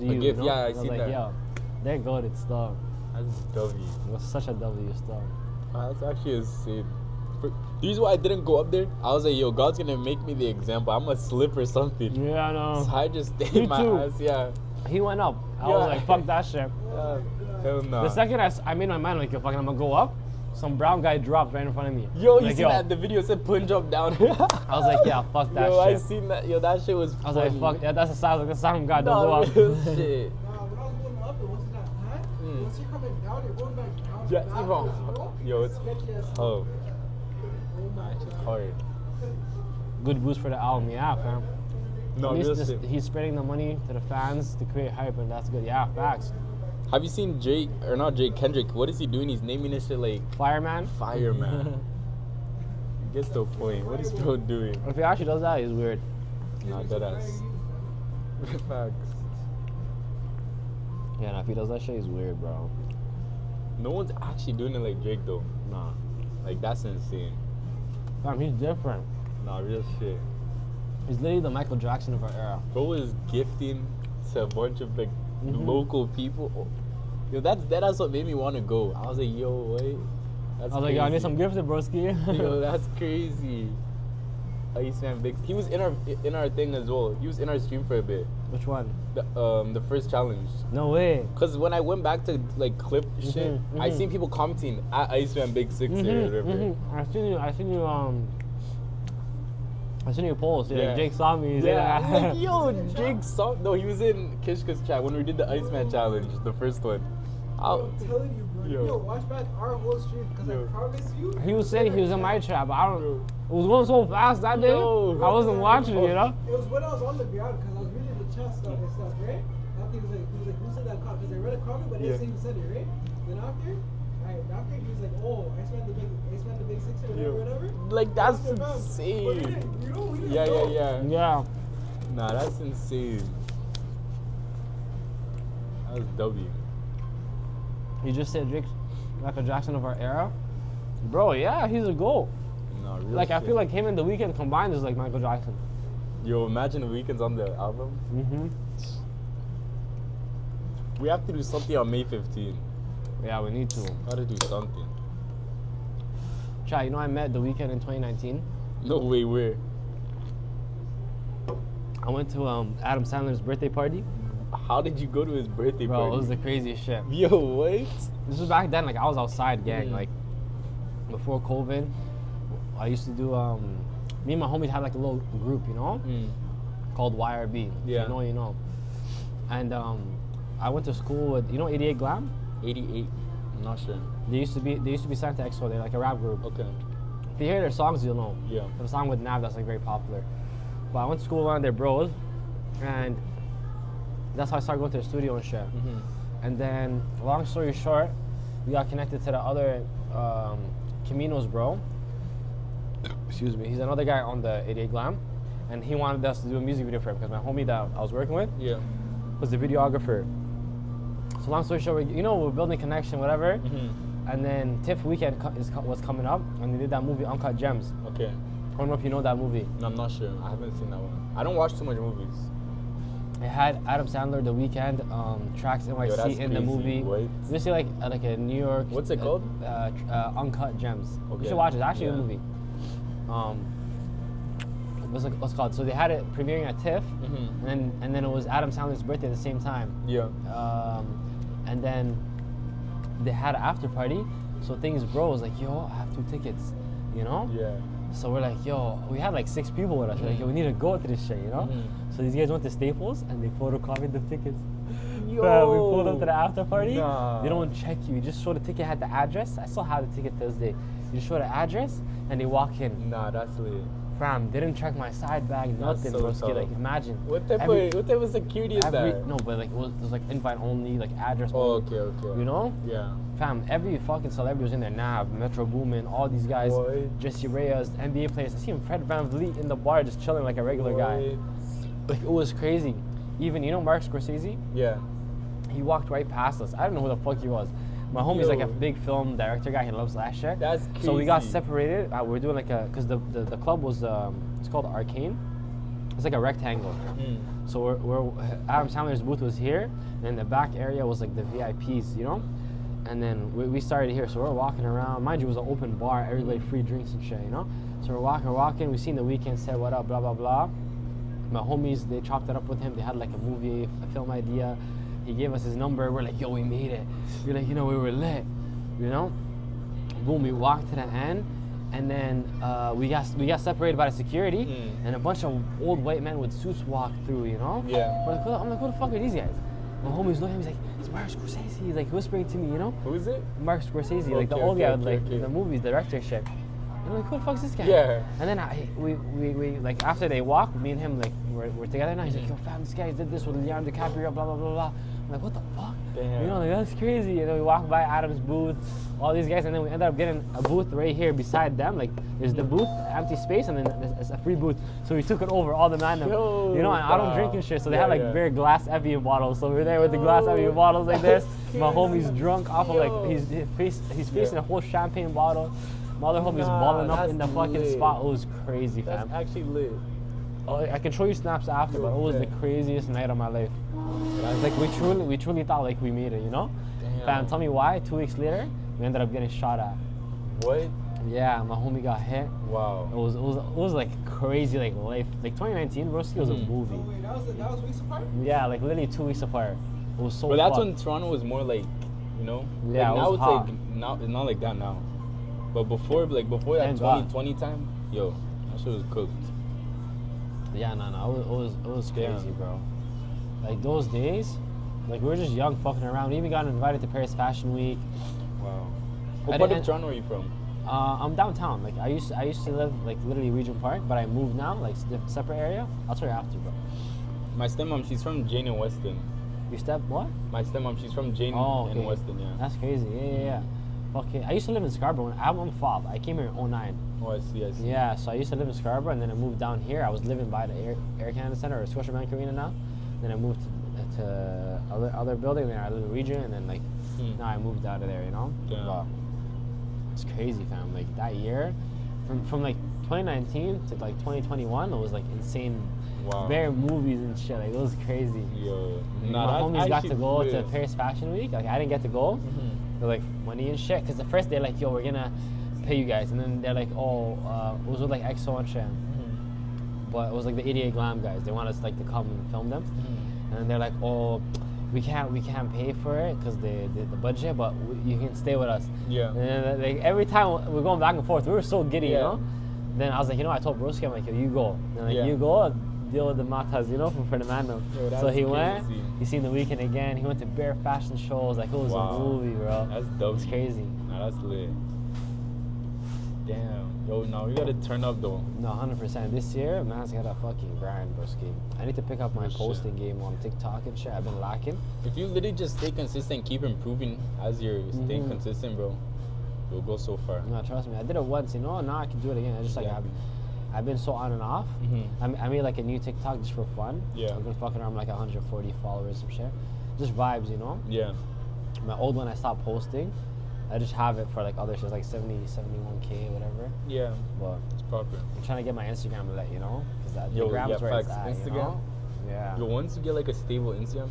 to you. A gift, you know? yeah, I was seen like, that. yo, they're good at stuff. That's W. It was such a W stuff. That's actually insane. The reason why I didn't go up there, I was like, yo, God's gonna make me the example. I'm gonna slip or something. Yeah, I know. So I just stayed Me my too. ass, yeah. He went up. I Yeah. was like, fuck that shit. Hell no. The second I made my mind, like, yo, fucking, I'm gonna go up, some brown guy dropped right in front of me. Yo, you like, see that? The video said punch down. I was like, yeah, fuck that Yo, shit. I seen that. Yo, that shit was I was funny. like, fuck, yeah, that's the sound of God, don't go No, up. real shit. When I was going up, it wasn't that bad. Once you're coming down, you're going back down. Yeah, backwards, even. bro. Yo, it's Sketchy as oh, Oh my it's God. hard. Good boost for the album, yeah, fam. No, At least real this, shit. he's spreading the money to the fans to create hype, and that's good. Yeah, facts. Have you seen Kendrick? What is he doing? He's naming this shit like Fireman. Fireman. Gets to a point. What is bro doing? If he actually does that, he's weird. Nah, deadass. Facts. Yeah, if he does that shit, he's weird, bro. No one's actually doing it like Drake though. Nah. Like that's insane. Fam, he's different. Nah, real shit. He's literally the Michael Jackson of our era. Bro is gifting to a bunch of like Mhm. local people. Oh, yo, that's what made me want to go. I was like, yo, wait. That's I was like, yo, I need some gifted, broski. Yo, that's crazy. Iceman Big. He was in our thing as well. He was in our stream for a bit. Which one? The first challenge. No way. Cause when I went back to like clip shit, I mhm. seen people commenting at Iceman Big Six or whatever. I seen you post. Yeah. Yeah. Jake saw me. He's Yeah, I'm like, like, yo, Jake saw. No, he was in Kishka's chat when we did the Iceman challenge, the first one. I'm telling you, bro. Yo. Yo, watch back our whole stream because Yo. I promise you. He was saying he was in my trap, but I don't. It was going so fast that day. Yo. I wasn't watching, you know. It was when I was on the ground because I was reading the chat stuff and stuff, right? After he was like, who said that comment? Because I read a comment, but I didn't say who said it, right? Then after he was like, oh, I spent the big six or whatever. Like that's After, fam, but insane. we didn't Yeah, know. yeah. Yeah. Nah, that's insane. That was W. You just said Drake's Michael Jackson of our era, bro. Yeah, he's a GOAT. No, real Like I shit. feel like him and The Weeknd combined is like Michael Jackson. Yo, imagine the weekends on the album. Mm-hmm. We have to do something on May 15th. Yeah, we need to. Gotta do something. Chat, you know I met The Weeknd in 2019. No way, where? I went to Adam Sandler's birthday party. How did you go to his birthday Bro, party? it was the craziest shit. Yo, what? This was back then, like I was outside, gang. Mm. Like before COVID, I used to do. Me and my homies had like a little group, you know, called YRB. If Yeah. you know, you know. And I went to school with 88 Glam. 88. I'm not sure. They used to be signed to EXO. They're like a rap group. Okay. If you hear their songs, you'll know. Yeah. They have a song with Nav that's like very popular. But I went to school with one of their bros, and that's how I started going to the studio and shit. And then, long story short, we got connected to the other Camino's bro. Excuse me. He's another guy on the 88 Glam, and he wanted us to do a music video for him because my homie that I was working with Yeah. was the videographer. So long story short, we're building connection, whatever. And then TIFF weekend was coming up, and they did that movie Uncut Gems. Okay. I don't know if you know that movie. No, I'm not sure. I haven't seen that one. I don't watch too much movies. It had Adam Sandler, The Weeknd, Tracks Yo, NYC that's in the crazy. Movie. What? You see like a New York. What's it called? Uncut Gems. Okay. You should watch it. It's actually a Yeah. movie. What's it called? So they had it premiering at TIFF, and then it was Adam Sandler's birthday at the same time. Yeah. And then they had an after party. So things, bro, was like, yo, I have 2 tickets, you know? Yeah. So we're like, yo, we had like 6 people with us. We're like, yo, we need to go to this shit, you know? So these guys went to Staples and they photocopied the tickets. Yo. Bro, we pulled up to the after party. Nah. They don't check you. You just show the ticket, had the address. I still have the ticket to this day. You just show the address and they walk in. Nah, that's lit. Fam, didn't check my side bag, That's nothing, so broski. tough. Like, imagine. What type of security is that? No, but like, it was like invite only, like address Oh, only. okay. You know? Yeah. Fam, every fucking celebrity was in there. Nav, Metro Boomin, all these guys, What? Jesse Reyes, NBA players. I see him, Fred VanVleet in the bar just chilling like a regular guy. Like, it was crazy. Even, Mark Scorsese? Yeah. He walked right past us. I don't know who the fuck he was. My homie's like a Yo. big film director guy. He loves that shit. That's crazy. So we got separated. We're doing like because the club was, it's called Arcane. It's like a rectangle. So we're Adam Sandler's booth was here, and then the back area was like the VIPs, you know. And then we started here, so we're walking around. Mind you, it was an open bar, everybody free drinks and shit, you know. So we're walking. We seen the Weeknd, said what up, blah blah blah. My homies, they chopped it up with him. They had like a movie, a film idea. He gave us his number. We're like, yo, we made it. We're like, you know, we were lit, you know. Boom, we walked to the end. And then we got separated by the security, and a bunch of old white men with suits walked through, you know? Yeah. I'm like, who the fuck are these guys? My homie's looking at me, he's like, it's Mark Scorsese. He's like whispering to me, you know? Who is it? Mark Scorsese, like the old guy with like the movies, director shit. And I'm like, who the fuck's this guy? Yeah. And then we like after they walk, me and him like we're together now. He's like, yo fam, this guy did this with Leonardo DiCaprio, blah blah blah blah. I'm like, what the fuck? Damn. You know, like that's crazy. And then we walk by Adam's booth, all these guys, and then we ended up getting a booth right here beside them. Like there's the booth, empty space, and then there's a free booth. So we took it over all the man. You know, and I don't drink and shit, so they had like bare glass Evian bottles. So we're there with the glass Evian bottles like this. My homie's drunk off of like he's facing a whole champagne bottle. My other homie's balling up in the fucking lit. spot. It was crazy, fam. That's actually lit. Oh, I can show you snaps after, but it was the craziest night of my life. Like we truly thought like we made it, you know? Damn. Fam, tell me why? 2 weeks later, we ended up getting shot at. What? Yeah, my homie got hit. Wow. It was like crazy, like life. Like 2019, Broski was a movie. Oh, wait, that was weeks apart? Yeah, like literally 2 weeks apart. It was so. But that's fucked. when Toronto was more like, you know. Yeah, like it now was it's hot. like now it's not like that now. But before that Thank God. 2020 time, yo, that shit was cooked. Yeah, no, it was crazy, Yeah. bro. Like those days, like we were just young, fucking around. We even got invited to Paris Fashion Week. Wow. I What part didn't- of Toronto are you from? I'm downtown. Like I used to live like literally Regent Park, but I moved now, like separate area. I'll tell you after, bro. My stepmom, she's from Jane and Weston. Your step what? My stepmom, she's from Jane Oh, okay. and Weston, yeah. That's crazy. Yeah. Fucking, I used to live in Scarborough. When I'm fob. I came here in 09. Oh, I see. Yeah, so I used to live in Scarborough, and then I moved down here. I was living by the Air Canada Center or Scotiabank Arena now. Then I moved to other building. Then I live in Regent, and then like now I moved out of there. You know. Yeah. But it's crazy, fam. Like that year, from like 2019 to like 2021, it was like insane. Wow. Bare movies and shit. Like it was crazy. Yo. My homies got to go to lit. Paris Fashion Week. Like I didn't get to go. They're like money and shit. Cause the first they're like, yo, we're gonna pay you guys, and then they're like, oh, it was with like EXO and shit. But it was like the 88 Glam guys. They want us like to come and film them, and then they're like, oh, we can't pay for it because the budget, but you can stay with us. Yeah. And then like every time we're going back and forth, we were so giddy, you know. Then I was like, you know, I told Broski, I'm like, yo, you go. And like, you go. Deal with the matas, you know, from Fernando. So he went, he seen the Weeknd again, he went to bare fashion shows, like it was a movie, bro. That's dope. It's crazy. Nah, that's lit. Damn. Yo, now we gotta turn up though. No, 100%. This year, man's got a fucking grind, broski. I need to pick up my For posting game on TikTok and shit. I've been lacking. If you literally just stay consistent, keep improving as you're staying consistent, bro, you'll go so far. No, trust me. I did it once, you know, and now I can do it again. I just like, I've been so on and off. I made like a new TikTok just for fun. Yeah. I've been fucking around with like 140 followers, some shit. Just vibes, you know? Yeah. My old one, I stopped posting. I just have it for like other shit, like 71K, whatever. Yeah. But It's proper. I'm trying to get my Instagram lit, you know? Because that Yo, Instagram is yeah, where it's facts. at, you Instagram? know? Yeah. Yo, once you get like a stable Instagram,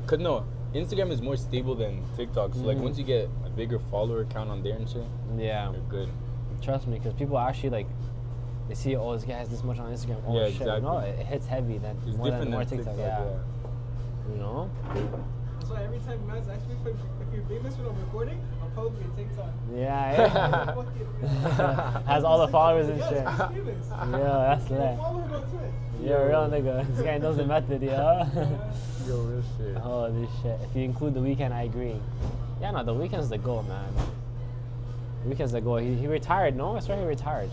cause no, Instagram is more stable than TikTok. So like once you get a bigger follower count on there and shit, Yeah. you're good. Trust me, because people actually like, they see, oh, this guy has this much on Instagram. Oh, Yeah, shit. exactly. You know, it hits heavy than It's more different than TikTok. Yeah. You know? That's why every time man's actually, if you're famous when I'm recording, I'll probably be TikTok. Yeah. Fuck it. Has all the followers and Yeah, shit. it's famous. Yeah, that's lit. Follow him on Twitch. Yeah, real nigga. This guy knows the method, yo. Yo, real shit. Holy shit. If you include the Weeknd, I agree. Yeah, no, the Weeknd's the goal, man. The Weeknd's the goal. He retired, no? I swear he retired.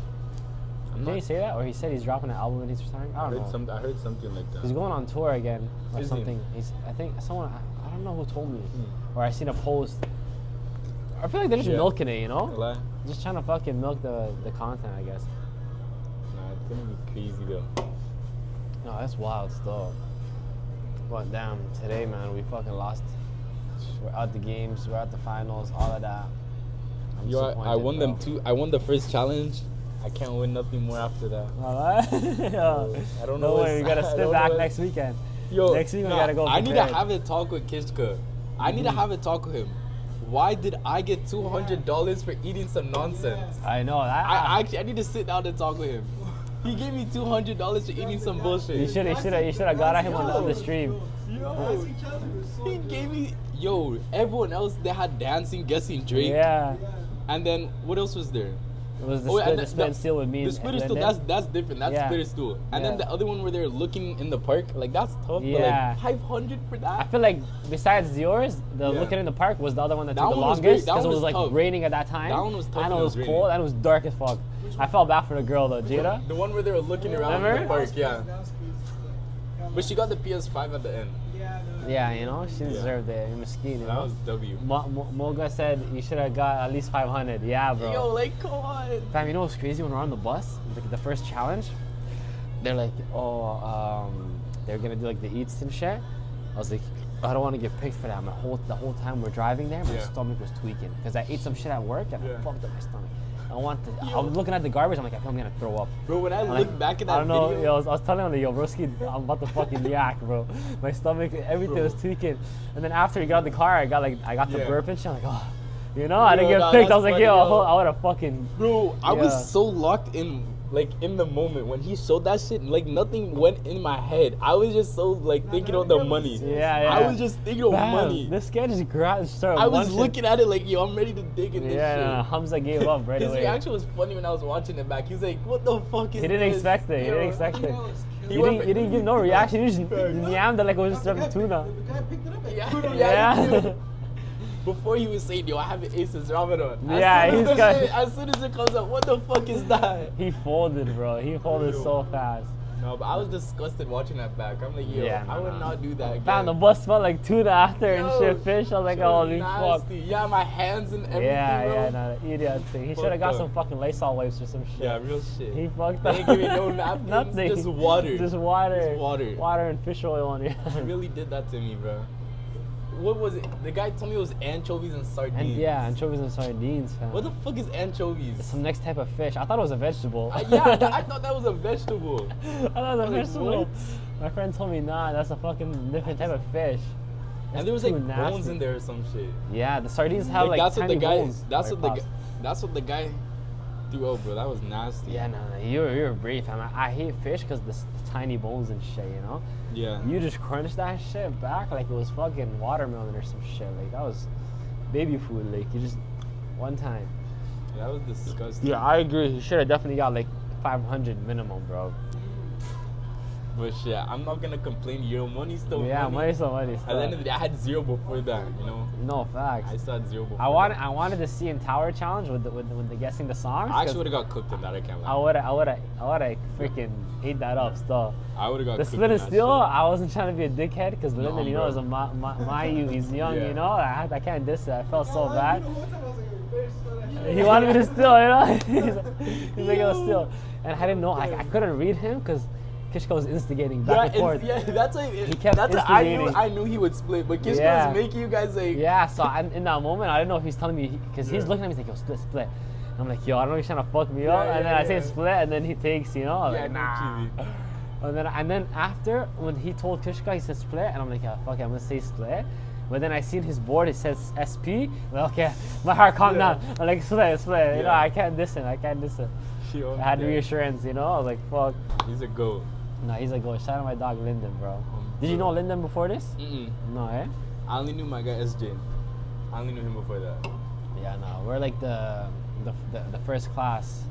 Did he say that? Or he said he's dropping an album and he's retiring? I don't know. I heard something like that. He's going on tour again or Is he? something. I think someone, I don't know who told me. Or I seen a post. I feel like they're just milking it, you know? Lie? Just trying to fucking milk the content, I guess. Nah, it's gonna be crazy though. No, that's wild still. But damn, today, man, we fucking lost. We're out the games, we're at the finals, all of that. I'm Yo, I disappointed, won bro. them too. I won the first challenge, I can't win nothing more after that. Alright. I don't know. Don't worry, we gotta spin back next weekend. Yo, Next week we gotta go. I need to prepared. have a talk with Kishka. I need to have a talk with him. Why did I get $200 for eating some nonsense? I know that. I need to sit down and talk with him. He gave me $200 for eating some bullshit. You should have got at him on the stream. Yo, he gave me. Yo, everyone else they had dancing, guessing Drake. Yeah. And then what else was there? It was the Oh, split, and the split and steal with me. The and split stool, Lyndon. that's different. That's Yeah. split stool. And Yeah. then the other one where they're looking in the park, like that's tough. Yeah. But like 500 for I that. feel like besides yours, the Yeah. looking in the park was the other one that That took the one was great. longest That because it one was was like tough. raining at that time. That one was tough And it when it was was cold raining. and it was dark as fuck. I felt bad for the girl though, Jada. The one where they were looking around in Remember? the park, yeah. That was crazy. But she got the PS5 at the end. Yeah, no. Yeah, you know, she deserved it. Mesquite, you That know. was W. Moga said you should have got at least 500. Yeah, bro. Yo, like come on. Fam, you know what's crazy? When we're on the bus, the first challenge, they're like, they're gonna do like the eats and shit. I was like, I don't want to get picked for that. The whole time we're driving there, my Yeah. stomach was tweaking because I ate some shit at work and Yeah. I fucked up my stomach. I Yo. was looking at the garbage. I'm like, I feel I'm gonna throw up. Bro, when I I'm look like, back at that I don't know. video, Yo, I was telling him, yo, broski, I'm about to fucking yak, bro. My stomach, everything Bro. was tweaking. And then after he got out the car, I got the Yeah. burp and shit. I'm like, oh, you know, I didn't Yo, get nah, picked. I that's was like, funny, yo, yo. I would have fucking. bro, I Yeah. was so locked in, like in the moment when he showed that shit. Like nothing went in my head. I was just so like thinking of the money. Yeah. I was just thinking of Bam, money. This guy just grabbed and started I was munching. looking at it like, yo, I'm ready to dig in this Yeah, shit. no, Hamza gave up right His away. reaction was funny when I was watching it back. He was like, "What the fuck is He didn't this?" expect it. He Yo, didn't expect it. He You went didn't, for- you didn't give no reaction. You just yammed it like it was just The serving tuna. The guy picked it up and Yeah, put it on yeah, the- he did. Before he was saying, "Yo, I have an Aces Ramadan." Yeah, he's got- As soon as it comes up, what the fuck is that? He folded, bro. He folded so fast. No, but I was disgusted watching that back. I'm like, yo, Yeah, I would no. not do that again. Found the bus smelled like tuna after and Yo, shit, fish. I was like, shit was holy fuck. nasty. Yeah, my hands and everything, Yeah, bro. no, the idiot thing. He should have Fucked got up. some fucking Lysol wipes or some shit. Yeah, real shit. He fucked They up. ain't give me no napkins, Nothing. just water. Just water. Just water. Water and fish oil on you. He really did that to me, bro. What was it? The guy told me it was anchovies and sardines. And yeah, anchovies and sardines, fam. What the fuck is anchovies? Some next type of fish. I thought it was a vegetable. I thought that was a vegetable. I thought it was a Like, vegetable. what? My friend told me, nah, that's a fucking different type of fish. And there was like too bones nasty. in there or some shit. Yeah, the sardines have like that's what tiny the guy. bones. That's Like what the pops. guy. That's what the guy threw out, bro. That was nasty. Yeah, no, you're brave, fam. I hate fish because the tiny bones and shit, you know? Yeah. You just crunch that shit back like it was fucking watermelon or some shit. Like, that was baby food. Like, you just, one time. That was disgusting. Yeah, I agree. He should have definitely got like 500 minimum, bro. But shit, I'm not gonna complain. Your money's still Yeah, money. money's so money. At the end of the day, I had zero before that. You know. No, facts. I still had zero before. I wanted to see in Tower Challenge with the guessing the songs. I actually 'cause would have got cooked in that. I can't I lie. would have freaking ate that up still. I would have got The cooked split in and that steal, shit. I wasn't trying to be a dickhead because No, Lyndon, you know, bro. is a my you. He's young, Yeah. you know. I can't diss it. I felt so Yeah, bad. you know, one time I was like, "You better steal that shit." He wanted me to steal, you know. he's like, "Yo, steal," and I didn't know. I couldn't read him because Kishka was instigating back and forth. Yeah, that's like He kept that's what instigating. I knew he would split, but Kishka Yeah. was making you guys like Yeah, so in that moment, I didn't know if he's telling me because he's Yeah. looking at me he's like, "Yo, split, split." And I'm like, "Yo, I don't know if he's trying to fuck me Yeah, up," and then yeah, I say yeah. split, and then he takes, you know. I'm Yeah, like, no nah. TV. And then after when he told Kishka he said split, and I'm like, yeah, fuck it, I'm gonna say split. But then I seen his board, it says SP. I'm like, okay, my heart calmed Yeah. down. I'm like, split, split. You know, Yeah. I can't diss him. I can't diss him. Yo, I had yeah. reassurance, you know. I was like, fuck. He's a goat. Nah, he's like, go. Shout out my dog Lyndon, bro. Did you know Lyndon before this? Mm-mm. No, eh? I only knew my guy SJ. I only knew him before that. Yeah, no. We're like the first class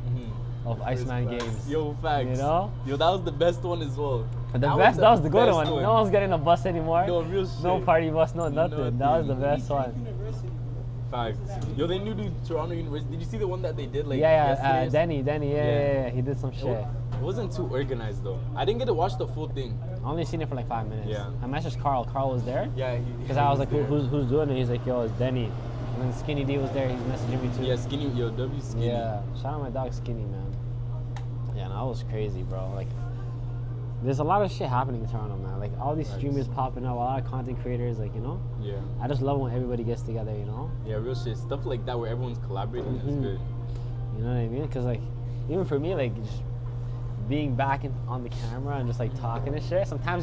of Iceman First class. games. Yo, facts. You know? Yo, that was the best one as well. But that was the good best one. No one's getting a bus anymore. No, real shit. No party bus, no nothing. That was the best one. University. Facts. Yo, they knew Toronto University. Did you see the one that they did like Yeah, yesterday? Denny, yeah, he did some shit. It wasn't too organized though. I didn't get to watch the full thing. I only seen it for like 5 minutes. Yeah. I messaged Carl. Carl was there. Yeah, Because I was like, who's doing it? He's like, yo, it's Denny. And then Skinny D was there. He's messaging me too. Yeah, Skinny. Yo, W Skinny. Yeah. Shout out my dog Skinny, man. Yeah, no, that was crazy, bro. Like, there's a lot of shit happening in Toronto, man. Like, all these Facts. streamers popping up, a lot of content creators, like, you know? Yeah. I just love when everybody gets together, you know? Yeah, real shit. Stuff like that where everyone's collaborating is Mhm. good. You know what I mean? Because, like, even for me, like just being back on the camera and just like talking and shit. Sometimes